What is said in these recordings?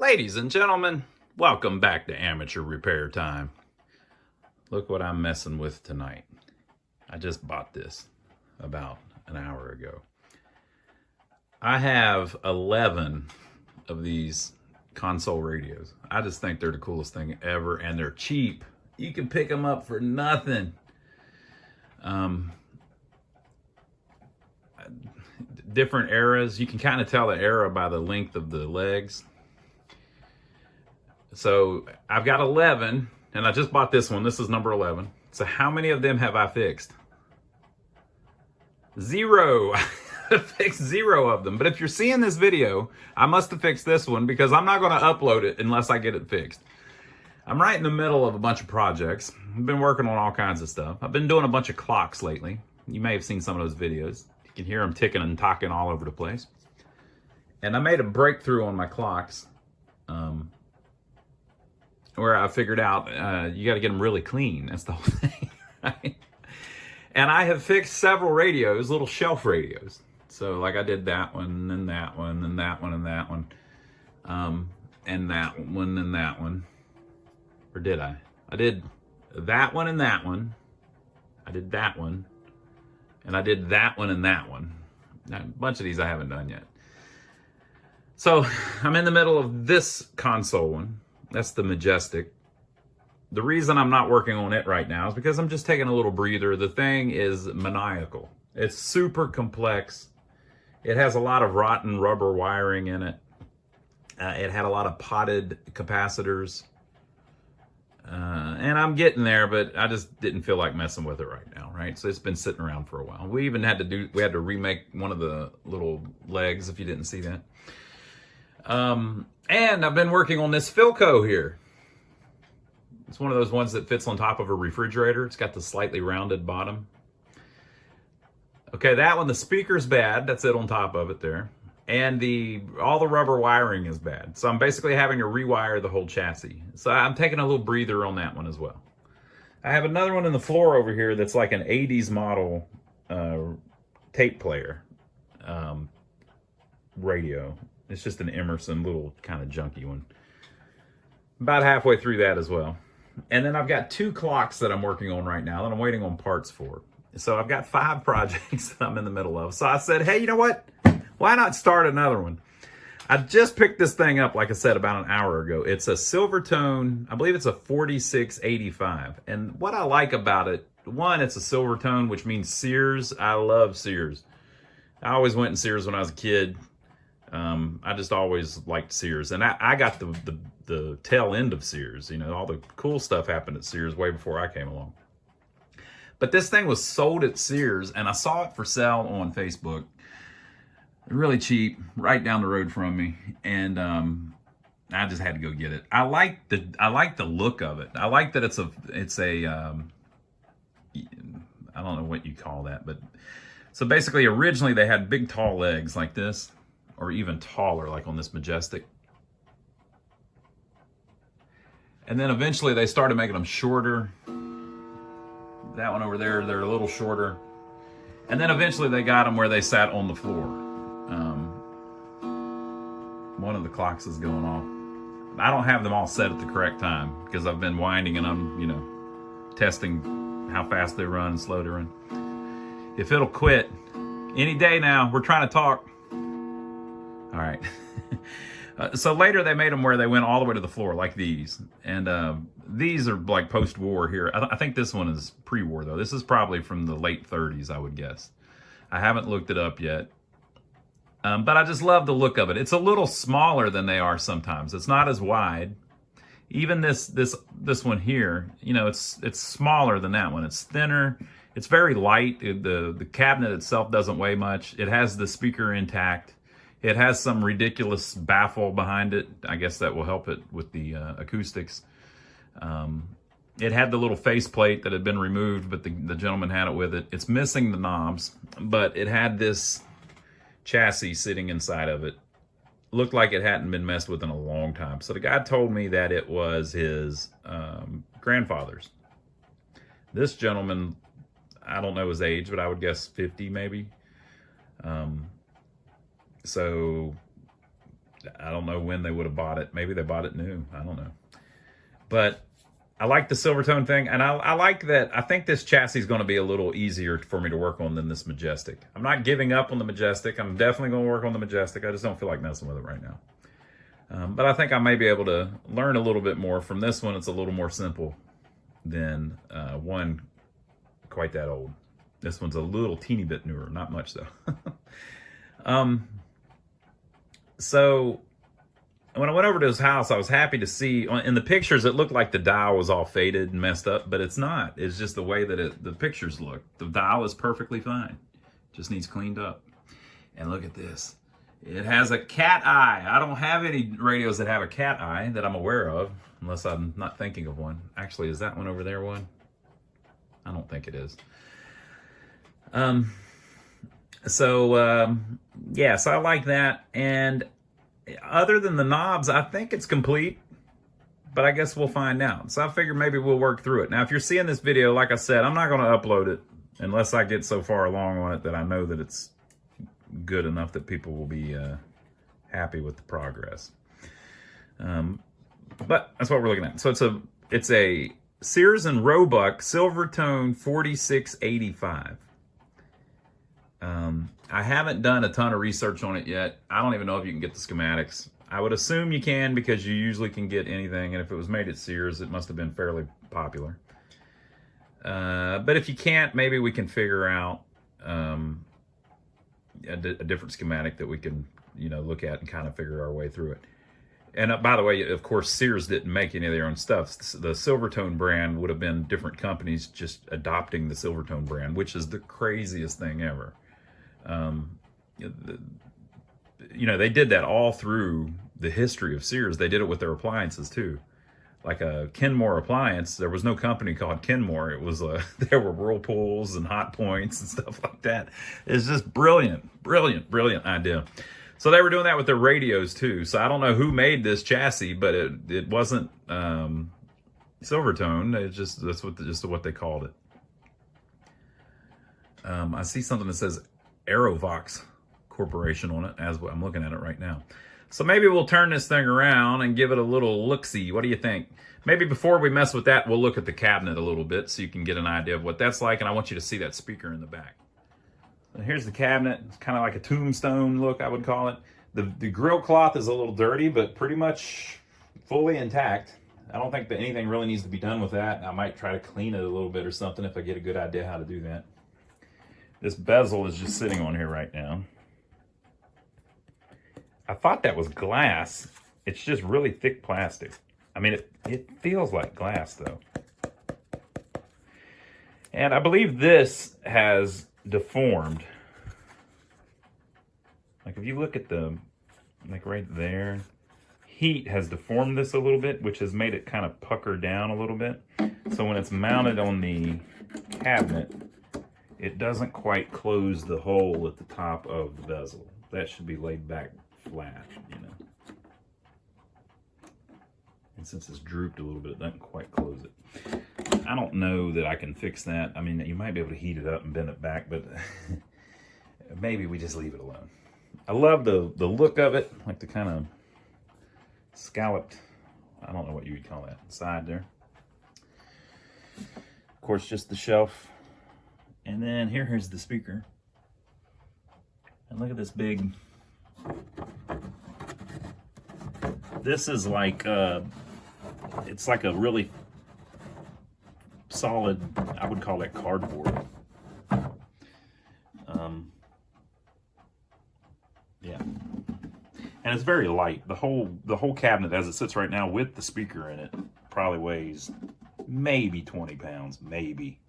Ladies and gentlemen, welcome back to Amateur Repair Time. Look what I'm messing with tonight. I just bought this about an hour ago. I have 11 of these console radios. I just think they're the coolest thing ever, and they're cheap. You can pick them up for nothing. Different eras. You can kind of tell the era by the length of the legs. So I've got 11, and I just bought this one. This is number 11. So how many of them have I fixed? 0. I fixed 0 of them. But if you're seeing this video, I must have fixed this one because I'm not going to upload it unless I get it fixed. I'm right in the middle of a bunch of projects. I've been working on all kinds of stuff. I've been doing a bunch of clocks lately. You may have seen some of those videos. You can hear them ticking and talking all over the place. And I made a breakthrough on my clocks. Where I figured out you got to get them really clean. That's the whole thing, right? And I have fixed several radios, little shelf radios. So like I did that one, and that one, and that one, and that one, and that one, and that one. Or did I? I did that one and that one. I did that one, and I did that one and that one. Now, a bunch of these I haven't done yet. So I'm in the middle of this console one. That's the Majestic. The reason I'm not working on it right now is because I'm just taking a little breather. The thing is maniacal. It's super complex. It has a lot of rotten rubber wiring in it. It had a lot of potted capacitors. And I'm getting there, but I just didn't feel like messing with it right now, right? So it's been sitting around for a while. We even had to remake one of the little legs, if you didn't see that. And I've been working on this Philco here. It's one of those ones that fits on top of a refrigerator. It's got the slightly rounded bottom. Okay, that one, the speaker's bad. That's it on top of it there. And all the rubber wiring is bad. So I'm basically having to rewire the whole chassis. So I'm taking a little breather on that one as well. I have another one in the floor over here that's like an 80s model tape player radio. It's just an Emerson, little kind of junky one. About halfway through that as well. And then I've got 2 clocks that I'm working on right now that I'm waiting on parts for. So I've got 5 projects that I'm in the middle of. So I said, hey, you know what? Why not start another one? I just picked this thing up, like I said, about an hour ago. It's a Silvertone. I believe it's a 4685. And what I like about it, one, it's a Silvertone, which means Sears. I love Sears. I always went in Sears when I was a kid. I just always liked Sears, and I got the tail end of Sears. You know, all the cool stuff happened at Sears way before I came along. But this thing was sold at Sears, and I saw it for sale on Facebook, really cheap, right down the road from me, and I just had to go get it. I like the look of it. I like that it's a I don't know what you call that, but so basically originally they had big tall legs like this, or even taller, like on this Majestic. And then eventually they started making them shorter. That one over there, they're a little shorter. And then eventually they got them where they sat on the floor. One of the clocks is going off. I don't have them all set at the correct time because I've been winding and I'm, testing how fast they run and slow they run. If it'll quit any day now, we're trying to talk. All right. So later they made them where they went all the way to the floor, like these. And these are like post-war here. I think this one is pre-war, though. This is probably from the late 30s, I would guess. I haven't looked it up yet. But I just love the look of it. It's a little smaller than they are sometimes. It's not as wide. Even this one here, it's smaller than that one. It's thinner. It's very light. The cabinet itself doesn't weigh much. It has the speaker intact. It has some ridiculous baffle behind it. I guess that will help it with the acoustics. It had the little faceplate that had been removed, but the gentleman had it with it. It's missing the knobs, but it had this chassis sitting inside of it. Looked like it hadn't been messed with in a long time. So the guy told me that it was his grandfather's. This gentleman, I don't know his age, but I would guess 50 maybe. So I don't know when they would have bought it. Maybe they bought it new. I don't know. But I like the Silvertone thing, and I like that. I think this chassis is going to be a little easier for me to work on than this Majestic. I'm not giving up on the Majestic. I'm definitely going to work on the Majestic. I just don't feel like messing with it right now. But I think I may be able to learn a little bit more from this one. It's a little more simple than one quite that old. This one's a little teeny bit newer, not much though. So when I went over to his house, I was happy to see, in the pictures, it looked like the dial was all faded and messed up, but it's not. It's just the way that the pictures look. The dial is perfectly fine. Just needs cleaned up. And look at this. It has a cat eye. I don't have any radios that have a cat eye that I'm aware of, unless I'm not thinking of one. Actually, is that one over there one? I don't think it is. Yeah, so I like that. And other than the knobs, I think it's complete, but I guess we'll find out. So I figure maybe we'll work through it. Now, if you're seeing this video, like I said, I'm not going to upload it unless I get so far along on it that I know that it's good enough that people will be happy with the progress. But that's what we're looking at. So it's a Sears and Roebuck Silvertone 4685. I haven't done a ton of research on it yet. I don't even know if you can get the schematics. I would assume you can, because you usually can get anything, and if it was made at Sears, it must have been fairly popular. But if you can't, maybe we can figure out a different schematic that we can, look at and kind of figure our way through it. And by the way, of course, Sears didn't make any of their own stuff. The Silvertone brand would have been different companies just adopting the Silvertone brand, which is the craziest thing ever. They did that all through the history of Sears. They did it with their appliances too. Like a Kenmore appliance, there was no company called Kenmore. It was there were Whirlpools and Hot Points and stuff like that. It's just brilliant idea. So they were doing that with their radios too. So I don't know who made this chassis, but it wasn't Silvertone. That's what they called it. I see something that says Aerovox Corporation on it as I'm looking at it right now. So maybe we'll turn this thing around and give it a little look-see. What do you think? Maybe before we mess with that, we'll look at the cabinet a little bit so you can get an idea of what that's like, and I want you to see that speaker in the back. And here's the cabinet. It's kind of like a tombstone look, I would call it. The grill cloth is a little dirty, but pretty much fully intact. I don't think that anything really needs to be done with that. I might try to clean it a little bit or something if I get a good idea how to do that. This bezel is just sitting on here right now. I thought that was glass. It's just really thick plastic. I mean, it feels like glass though. And I believe this has deformed. Like if you look at like right there, heat has deformed this a little bit, which has made it kind of pucker down a little bit. So when it's mounted on the cabinet, it doesn't quite close the hole at the top of the bezel. That should be laid back flat, And since it's drooped a little bit, it doesn't quite close it. I don't know that I can fix that. I mean, you might be able to heat it up and bend it back, but maybe we just leave it alone. I love the look of it, like the kind of scalloped, I don't know what you would call that, side there. Of course, just the shelf. And then here's the speaker. And look at this big, this is like, it's like a really solid, I would call that cardboard. Yeah. And it's very light. The whole cabinet as it sits right now with the speaker in it probably weighs maybe 20 pounds, maybe.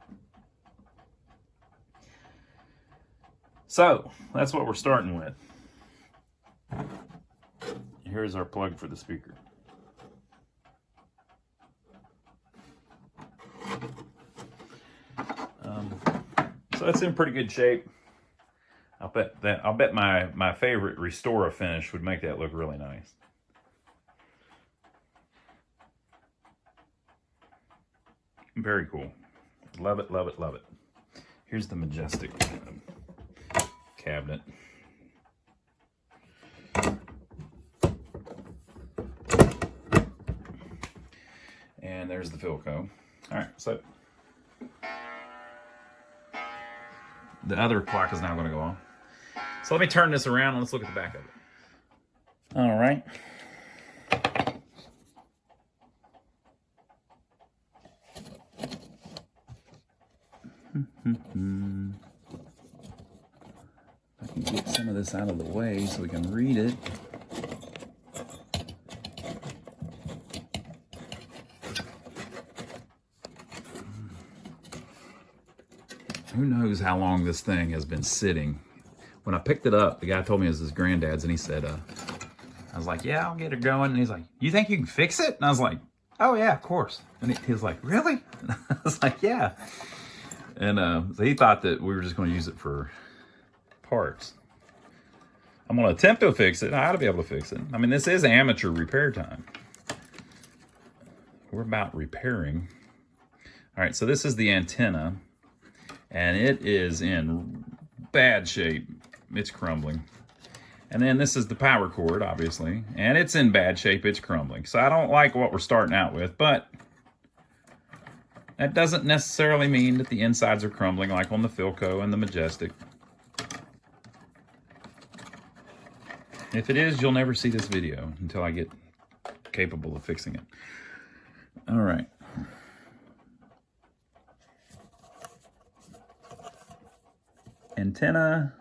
So that's what we're starting with. Here's our plug for the speaker. So it's in pretty good shape. I'll bet my favorite Restora finish would make that look really nice. Very cool. Love it, love it, love it. Here's the Majestic cabinet. And there's the Philco. All right, so the other clock is now going to go on. So let me turn this around and let's look at the back of it. All right. I can get some of this out of the way so we can read it. Who knows how long this thing has been sitting. When I picked it up, the guy told me it was his granddad's, and he said, I was like, yeah, I'll get it going. And he's like, you think you can fix it? And I was like, oh yeah, of course. And he was like, really? And I was like, yeah. And so he thought that we were just going to use it for parts. I'm going to attempt to fix it. I ought to be able to fix it. I mean, this is amateur repair time. We're about repairing. All right, so this is the antenna, and it is in bad shape. It's crumbling. And then this is the power cord, obviously, and it's in bad shape. It's crumbling. So I don't like what we're starting out with, but that doesn't necessarily mean that the insides are crumbling like on the Philco and the Majestic. If it is, you'll never see this video until I get capable of fixing it. All right. Antenna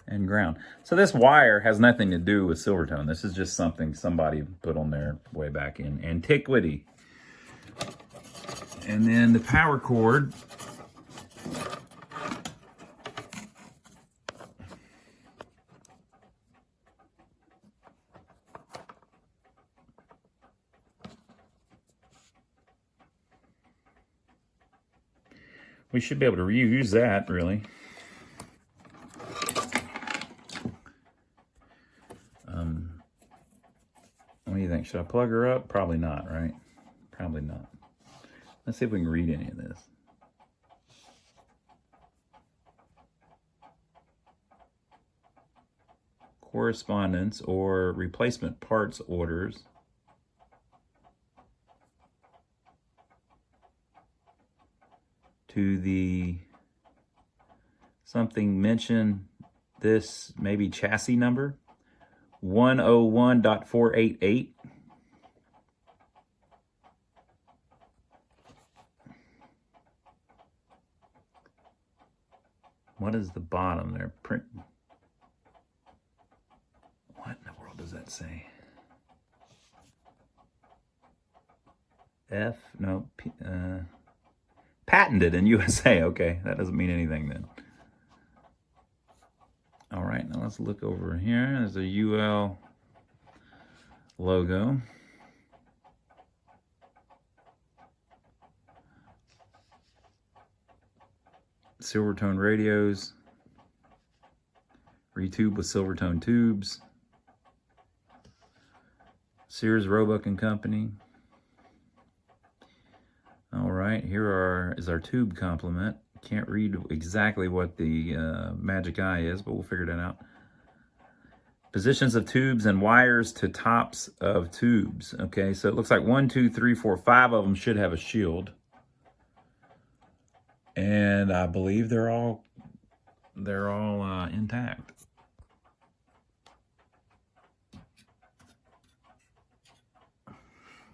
and ground. So this wire has nothing to do with Silvertone. This is just something somebody put on there way back in antiquity. And then the power cord. We should be able to reuse that, really. What do you think? Should I plug her up? Probably not, right? Probably not. Let's see if we can read any of this. Correspondence or replacement parts orders. To the something mention this maybe chassis number 101.488. What is the bottom there? Print. What in the world does that say? F, no, patented in USA. Okay, that doesn't mean anything then. All right, now let's look over here. There's a UL logo. Silvertone radios. Retube with Silvertone tubes. Sears, Roebuck and Company. All right, here is our tube complement. Can't read exactly what the magic eye is, but we'll figure that out. Positions of tubes and wires to tops of tubes. Okay, so it looks like 1, 2, 3, 4, 5 of them should have a shield. And I believe they're all intact.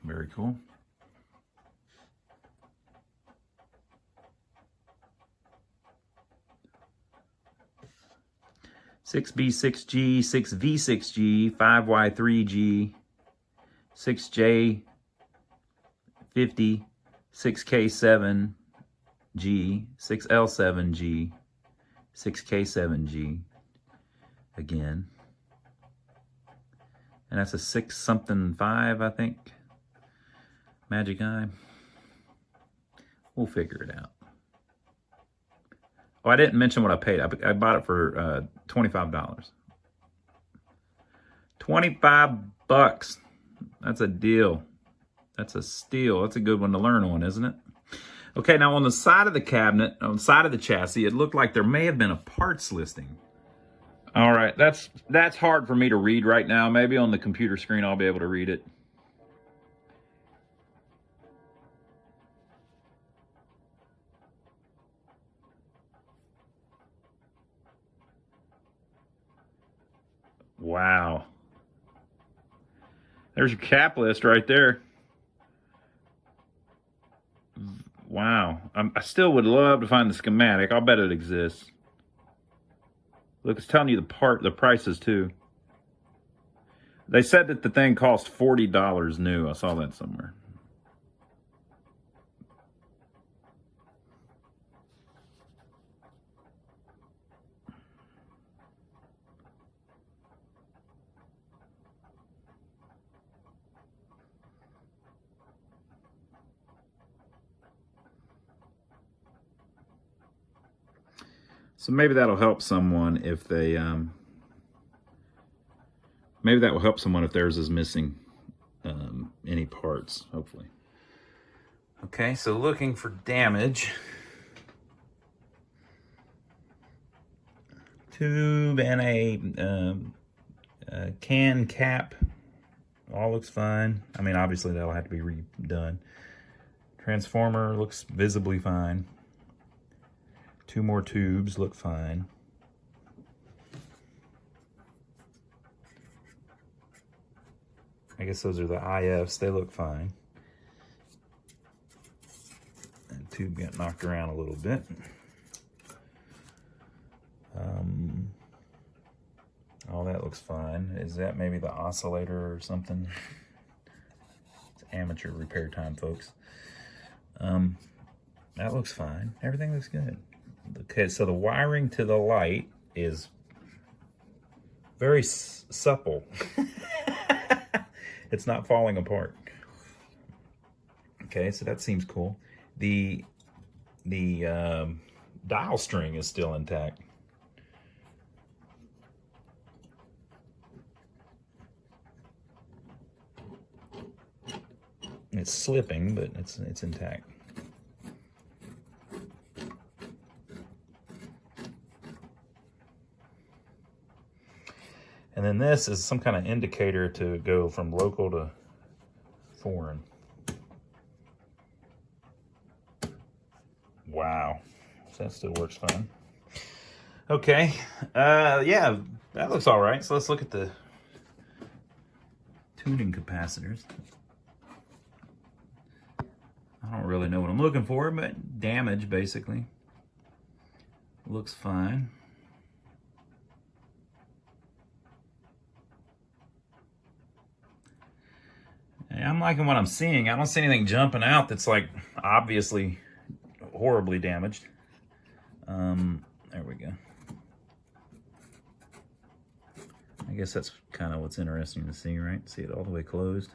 Very cool. Six B6G, 6V6G, 5Y3G, 6J50, 6K7G, 6L7G, 6K7G again. And that's a 6-something-5, I think. Magic eye. We'll figure it out. Oh, I didn't mention what I paid. I bought it for $25. 25 bucks. That's a deal. That's a steal. That's a good one to learn on, isn't it? Okay, now on the side of the cabinet, on the side of the chassis, it looked like there may have been a parts listing. All right, that's hard for me to read right now. Maybe on the computer screen I'll be able to read it. Wow. There's your cap list right there. Wow. I still would love to find the schematic. I'll bet it exists. Look, it's telling you the prices too. They said that the thing cost $40 new. I saw that somewhere. So maybe that'll help someone if they, maybe that will help someone if theirs is missing any parts, hopefully. Okay, so looking for damage. Tube and a can cap. All looks fine. I mean, obviously that'll have to be redone. Transformer looks visibly fine. 2 more tubes look fine. I guess those are the IFs. They look fine. And tube got knocked around a little bit. All that looks fine. Is that maybe the oscillator or something? It's amateur repair time, folks. That looks fine. Everything looks good. Okay, so the wiring to the light is very supple. It's not falling apart. Okay, so that seems cool. The dial string is still intact. It's slipping, but it's intact. And then this is some kind of indicator to go from local to foreign. Wow. So that still works fine. Okay. Yeah, that looks all right. So let's look at the tuning capacitors. I don't really know what I'm looking for, but damage basically. Looks fine. I'm liking what I'm seeing. I don't see anything jumping out that's like obviously horribly damaged. There we go. I guess that's kind of what's interesting to see, right? See it all the way closed.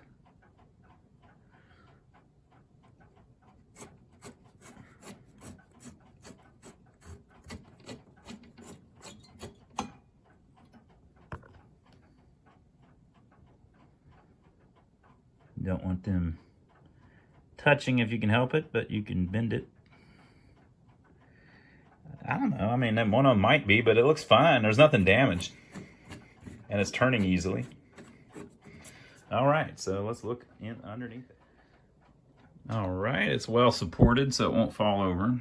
Don't want them touching if you can help it, but you can bend it. I don't know. I mean, one of them might be, but it looks fine. There's nothing damaged. And it's turning easily. All right, so let's look in underneath it. All right, it's well supported, so it won't fall over.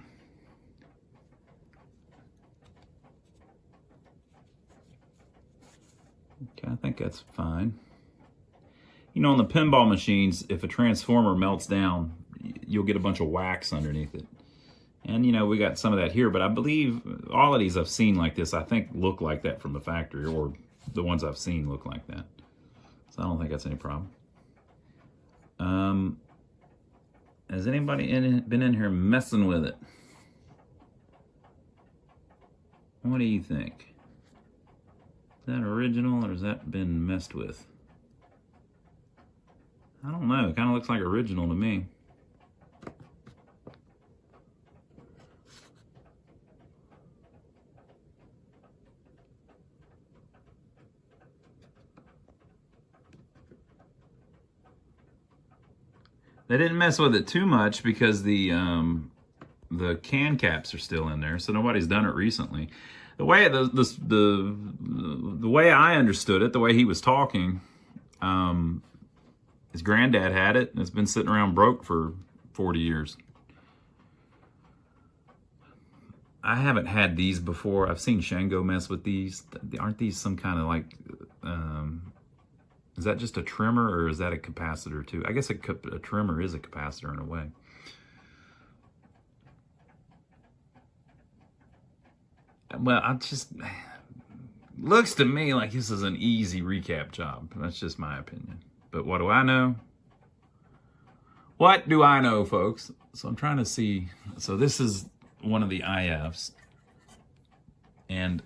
Okay, I think that's fine. You know, on the pinball machines, if a transformer melts down, you'll get a bunch of wax underneath it. And, you know, we got some of that here, but I believe all of these I've seen like this, I think look like that from the factory, or the ones I've seen look like that. So I don't think that's any problem. Has anybody been in here messing with it? What do you think? Is that original, or has that been messed with? I don't know. It kind of looks like original to me. They didn't mess with it too much because the can caps are still in there, so nobody's done it recently. The way the way I understood it, the way he was talking, his granddad had it, and it's been sitting around broke for 40 years. I haven't had these before. I've seen Shango mess with these. Aren't these some kind of like, is that just a trimmer or is that a capacitor too? I guess a trimmer is a capacitor in a way. Well, looks to me like this is an easy recap job. That's just my opinion. But what do I know? What do I know, folks? So I'm trying to see. So this is one of the IFs. And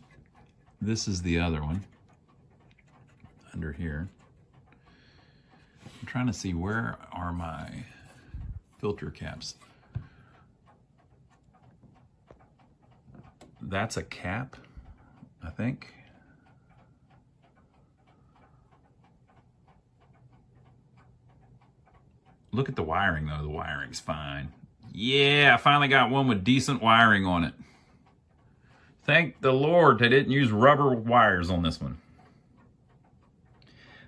this is the other one under here. I'm trying to see where are my filter caps. That's a cap, I think. Look at the wiring though, the wiring's fine. Yeah, I finally got one with decent wiring on it. Thank the Lord they didn't use rubber wires on this one.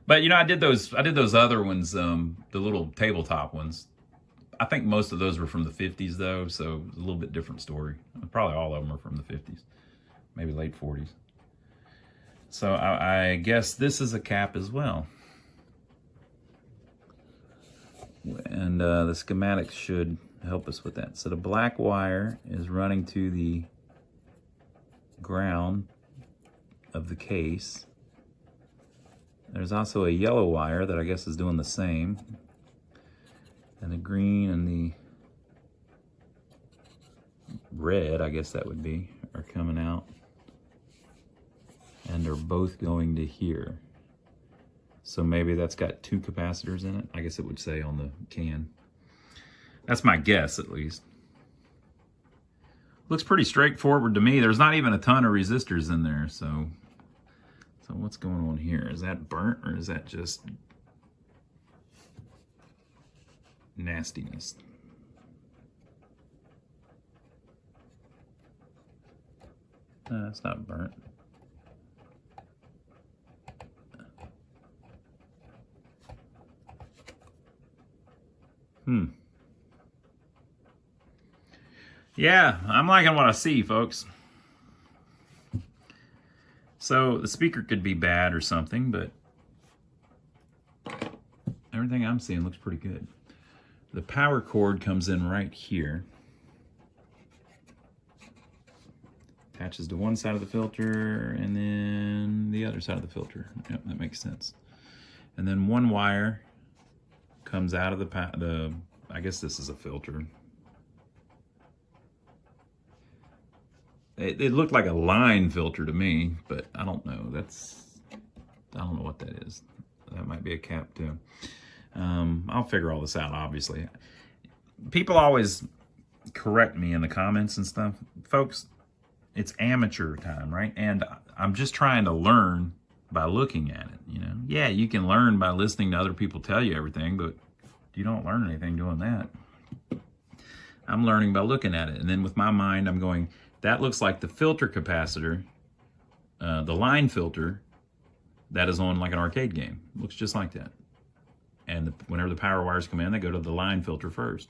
But you know, I did those other ones, the little tabletop ones. I think most of those were from the 50s though, so it's a little bit different story. Probably all of them are from the 50s, maybe late 40s. So I guess this is a cap as well. And the schematics should help us with that. So the black wire is running to the ground of the case. There's also a yellow wire that I guess is doing the same. And the green and the red, I guess that would be, are coming out. And they're both going to here. So maybe that's got 2 capacitors in it. I guess it would say on the can. That's my guess, at least. Looks pretty straightforward to me. There's not even a ton of resistors in there, so what's going on here? Is that burnt or is that just nastiness? It's not burnt. Yeah, I'm liking what I see, folks. So the speaker could be bad or something, but everything I'm seeing looks pretty good. The power cord comes in right here. Attaches to one side of the filter and then the other side of the filter. Yep, that makes sense. And then one wire comes out of the I guess this is a filter. It looked like a line filter to me, but I don't know. I don't know what that is. That might be a cap too. I'll figure all this out, obviously. People always correct me in the comments and stuff. Folks, it's amateur time, right? And I'm just trying to learn by looking at it, you know? Yeah, you can learn by listening to other people tell you everything, but you don't learn anything doing that. I'm learning by looking at it. And then with my mind, I'm going, that looks like the filter capacitor, the line filter that is on like an arcade game. It looks just like that. And whenever the power wires come in, they go to the line filter first.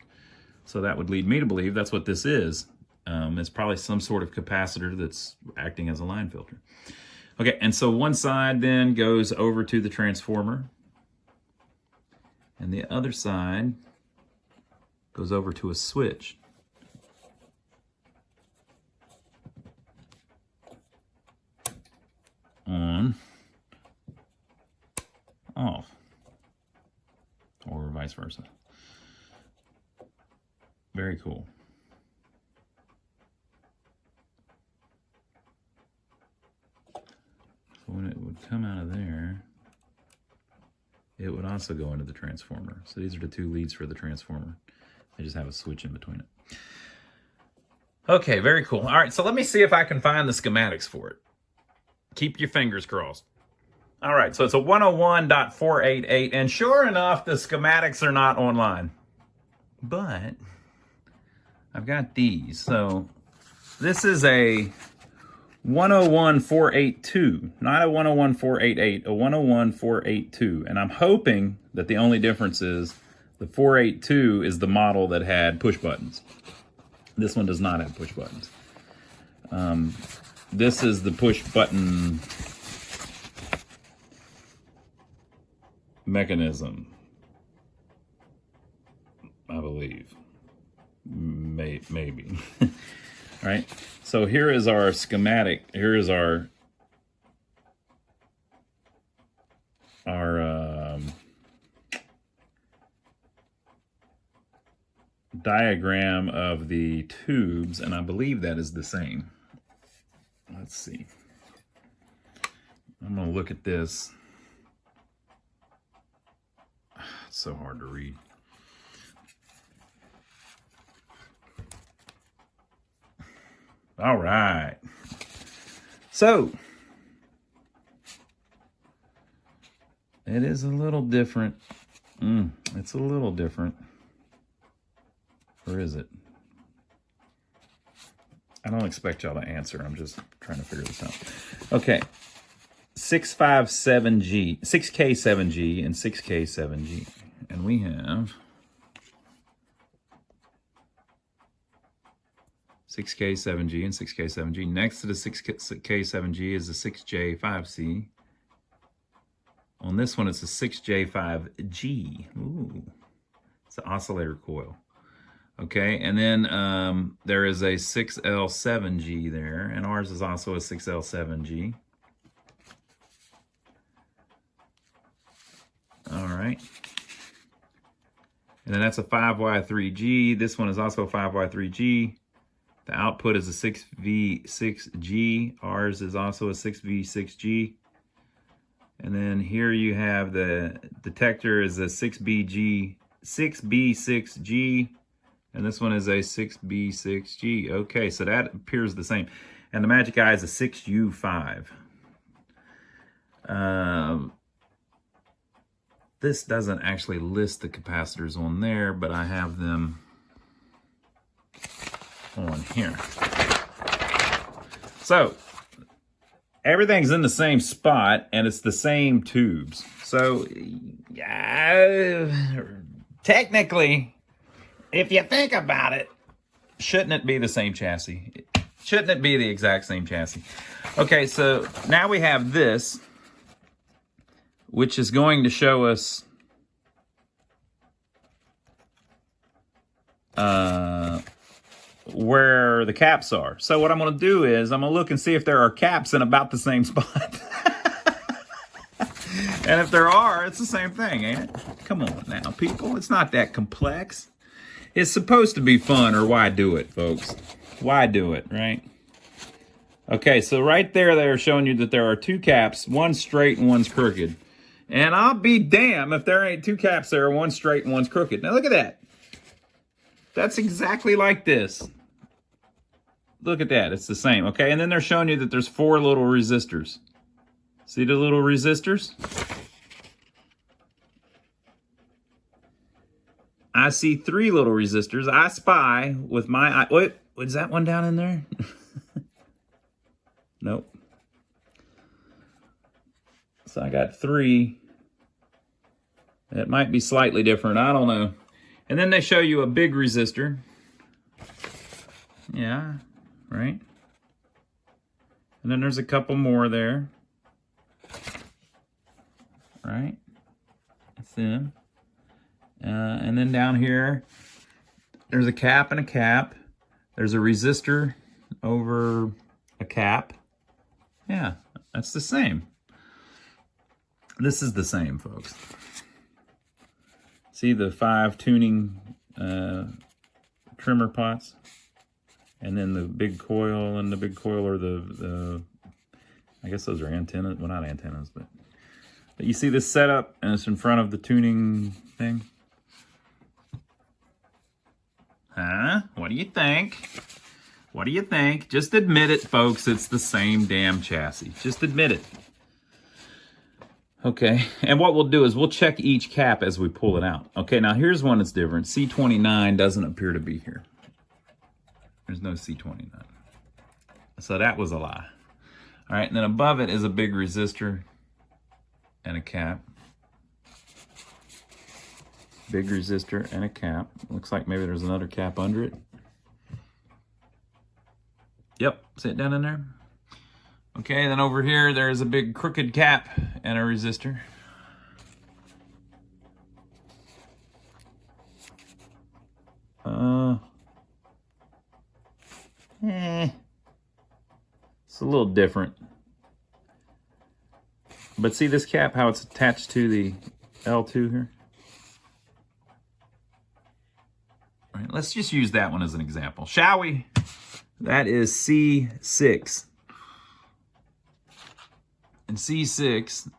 So that would lead me to believe that's what this is. It's probably some sort of capacitor that's acting as a line filter. Okay, and so one side then goes over to the transformer. And the other side goes over to a switch. On, off, or vice versa. Very cool. So when it would come out of there, it would also go into the transformer. So these are the 2 leads for the transformer. They just have a switch in between it. Okay, very cool. All right, so let me see if I can find the schematics for it. Keep your fingers crossed. All right, so it's a 101.488, and sure enough, the schematics are not online. But I've got these. So this is a 101.482, not a 101.488, a 101.482. And I'm hoping that the only difference is the 482 is the model that had push buttons. This one does not have push buttons. This is the push button mechanism, I believe. Maybe. All right. So here is our schematic. Here is our diagram of the tubes, and I believe that is the same. Let's see. I'm going to look at this. It's so hard to read. All right. So, it is a little different. It's a little different. Or is it? I don't expect y'all to answer. I'm just trying to figure this out. Okay. 657G, 6K7G, and 6K7G. And we have 6K7G and 6K7G. Next to the 6K7G is the 6J5C. On this one, it's a 6J5G. Ooh. It's an oscillator coil. Okay, and then there is a 6L7G there, and ours is also a 6L7G. All right. And then that's a 5Y3G. This one is also a 5Y3G. The output is a 6V6G. Ours is also a 6V6G. And then here you have the detector is a 6B6G. And this one is a 6B6G. Okay, so that appears the same. And the magic eye is a 6U5. This doesn't actually list the capacitors on there, but I have them on here. So, everything's in the same spot, and it's the same tubes. So, technically, if you think about it, shouldn't it be the same chassis? Shouldn't it be the exact same chassis? Okay, so now we have this, which is going to show us where the caps are. So what I'm going to do is I'm going to look and see if there are caps in about the same spot. And if there are, it's the same thing, ain't it? Come on now, people. It's not that complex. It's supposed to be fun, or why do it, folks? Why do it, right? Okay, so right there, they're showing you that there are two caps, one's straight and one's crooked. And I'll be damned if there ain't two caps there, one's straight and one's crooked. Now look at that. That's exactly like this. Look at that, it's the same, okay? And then they're showing you that there's 4 little resistors. See the little resistors? I see 3 little resistors. I spy with my eye. Wait, is that one down in there? Nope. So I got 3. It might be slightly different. I don't know. And then they show you a big resistor. Yeah, right? And then there's a couple more there. Right? That's them. And then down here, there's a cap and a cap. There's a resistor over a cap. Yeah, that's the same. This is the same, folks. See the 5 tuning trimmer pots? And then the big coil and the big coil are the I guess those are antennas. Well, not antennas, but you see this setup, and it's in front of the tuning thing. Huh? What do you think? What do you think? Just admit it, folks. It's the same damn chassis. Just admit it. Okay, and what we'll do is we'll check each cap as we pull it out. Okay, now here's one that's different. C29 doesn't appear to be here. There's no C29. So that was a lie. All right, and then above it is a big resistor and a cap. Big resistor and a cap. Looks like maybe there's another cap under it. Yep, see it down in there? Okay, then over here, there's a big crooked cap and a resistor. It's a little different. But see this cap, how it's attached to the L2 here? All right, let's just use that one as an example, shall we? That is C6. And C6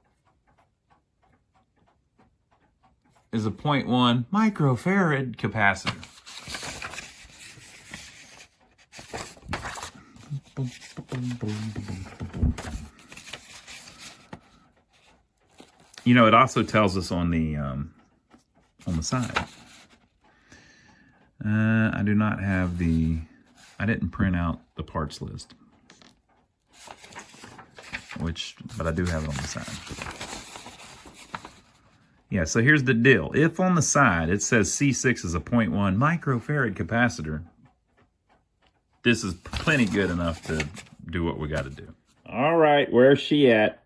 is a 0.1 microfarad capacitor. You know, it also tells us on the side. I do not have I didn't print out the parts list, but I do have it on the side. Yeah, so here's the deal. If on the side it says C6 is a 0.1 microfarad capacitor, this is plenty good enough to do what we got to do. All right, where's she at?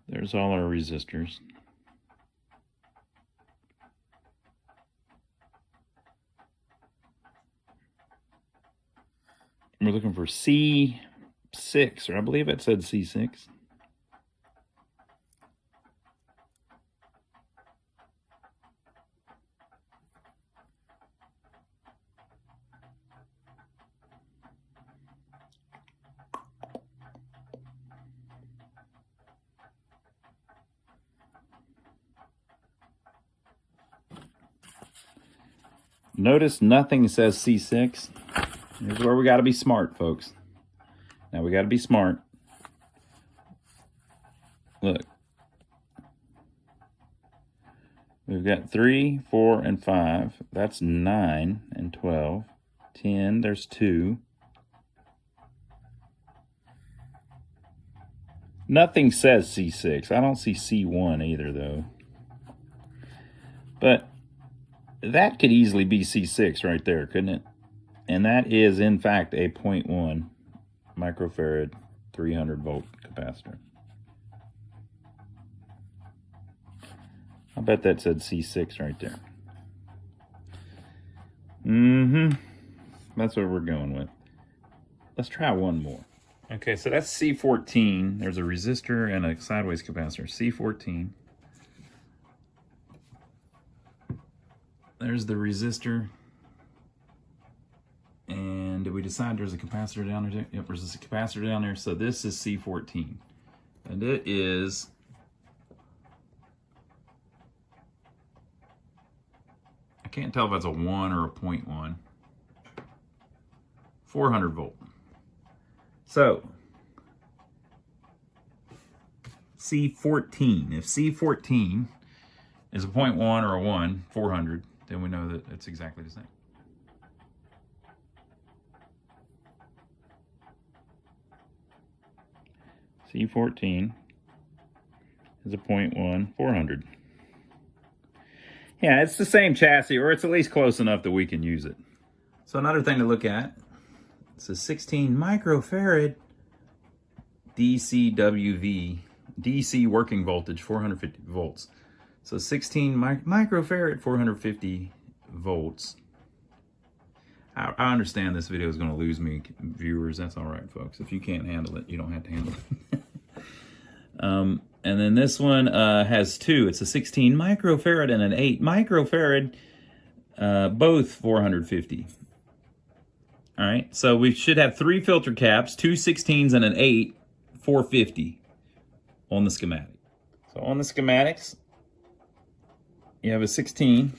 There's all our resistors. We're looking for C6, or I believe it said C6. Notice nothing says C6. Here's where we got to be smart, folks. Now we got to be smart. Look. We've got 3, 4, and 5. That's 9 and 12. 10, there's 2. Nothing says C6. I don't see C1 either, though. But that could easily be C6 right there, couldn't it? And that is, in fact, a 0.1 microfarad 300 volt capacitor. I bet that said C6 right there. That's what we're going with. Let's try one more. Okay, so that's C14. There's a resistor and a sideways capacitor. C14. There's the resistor. And did we decide there's a capacitor down there? Yep, there's a capacitor down there. So this is C14. And it is I can't tell if it's a 1 or a 0.1. 400 volt. So C14. If C14 is a 0.1 or a 1, 400, then we know that it's exactly the same. C14 is a 0.1, 400. Yeah, it's the same chassis, or it's at least close enough that we can use it. So another thing to look at, it's a 16 microfarad DCWV, DC working voltage, 450 volts. So 16 microfarad, 450 volts. I understand this video is going to lose me viewers. That's all right, folks. If you can't handle it, you don't have to handle it. And then this one has 2. It's a 16 microfarad and an 8 microfarad, both 450. All right, so we should have 3 filter caps, 2 16s and an 8, 450 on the schematic. So on the schematics, you have a 16,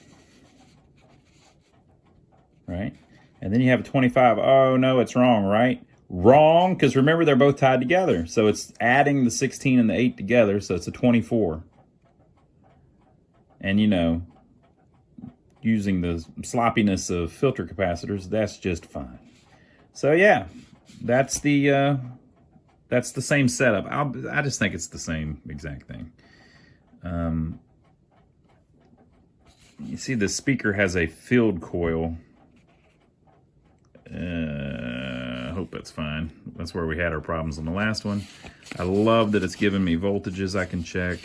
right? And then you have a 25. Oh, no, it's wrong, right? Wrong, because remember, they're both tied together. So it's adding the 16 and the 8 together, so it's a 24. And, you know, using the sloppiness of filter capacitors, that's just fine. So yeah, that's the same setup. I just think it's the same exact thing. You see the speaker has a field coil. I hope that's fine. That's where we had our problems on the last one. I love that it's giving me voltages I can check.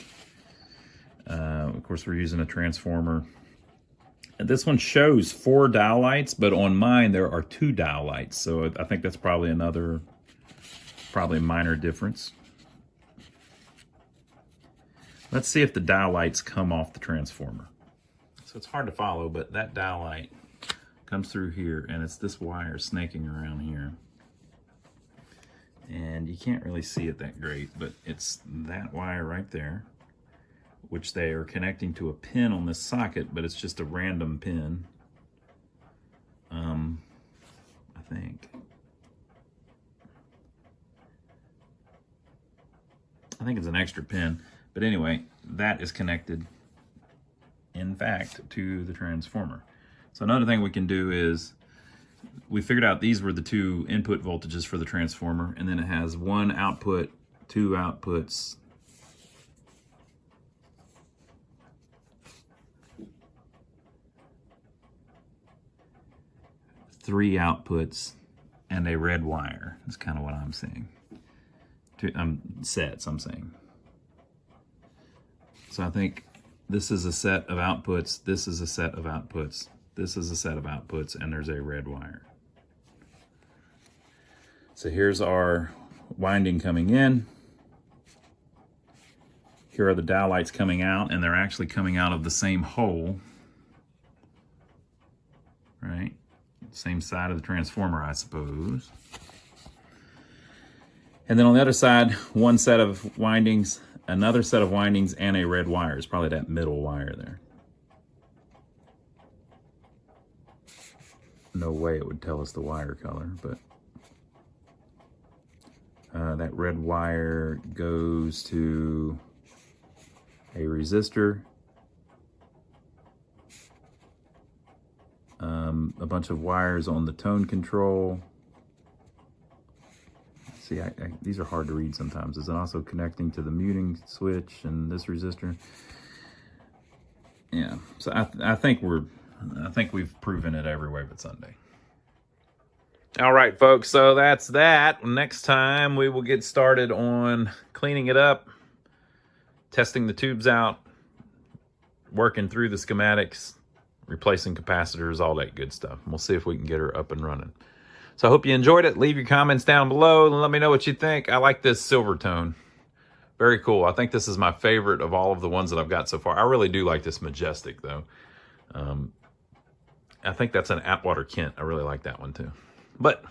Of course, we're using a transformer. And this one shows 4 dial lights, but on mine there are 2 dial lights. So I think that's probably probably a minor difference. Let's see if the dial lights come off the transformer. So it's hard to follow, but that dial light comes through here, and it's this wire snaking around here. And you can't really see it that great, but it's that wire right there, which they are connecting to a pin on this socket, but it's just a random pin. I think it's an extra pin, but anyway, that is connected, in fact, to the transformer. So another thing we can do is, we figured out these were the 2 input voltages for the transformer, and then it has 1 output, 2 outputs, 3 outputs, and a red wire. That's kind of what I'm seeing. Sets, I'm saying. So I think this is a set of outputs, this is a set of outputs, this is a set of outputs, and there's a red wire. So here's our winding coming in. Here are the dial lights coming out, and they're actually coming out of the same hole, right? Same side of the transformer, I suppose. And then on the other side, 1 set of windings, another set of windings, and a red wire. It's probably that middle wire there. No way it would tell us the wire color, but that red wire goes to a resistor, a bunch of wires on the tone control. See, these are hard to read sometimes. Is it also connecting to the muting switch and this resistor? Yeah, so I think we've proven it every way but Sunday. All right, folks, so that's that. Next time we will get started on cleaning it up, testing the tubes out, working through the schematics, replacing capacitors, all that good stuff. We'll see if we can get her up and running. So I hope you enjoyed it. Leave your comments down below and let me know what you think. I like this Silvertone. Very cool. I think this is my favorite of all of the ones that I've got so far. I really do like this Majestic, though. I think that's an Atwater Kent. I really like that one, too. But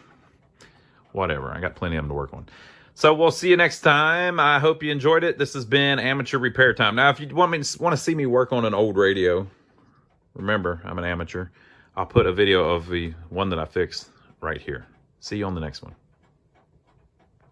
whatever. I got plenty of them to work on. So we'll see you next time. I hope you enjoyed it. This has been Amateur Repair Time. Now, if you want to see me work on an old radio, remember, I'm an amateur. I'll put a video of the one that I fixed right here. See you on the next one.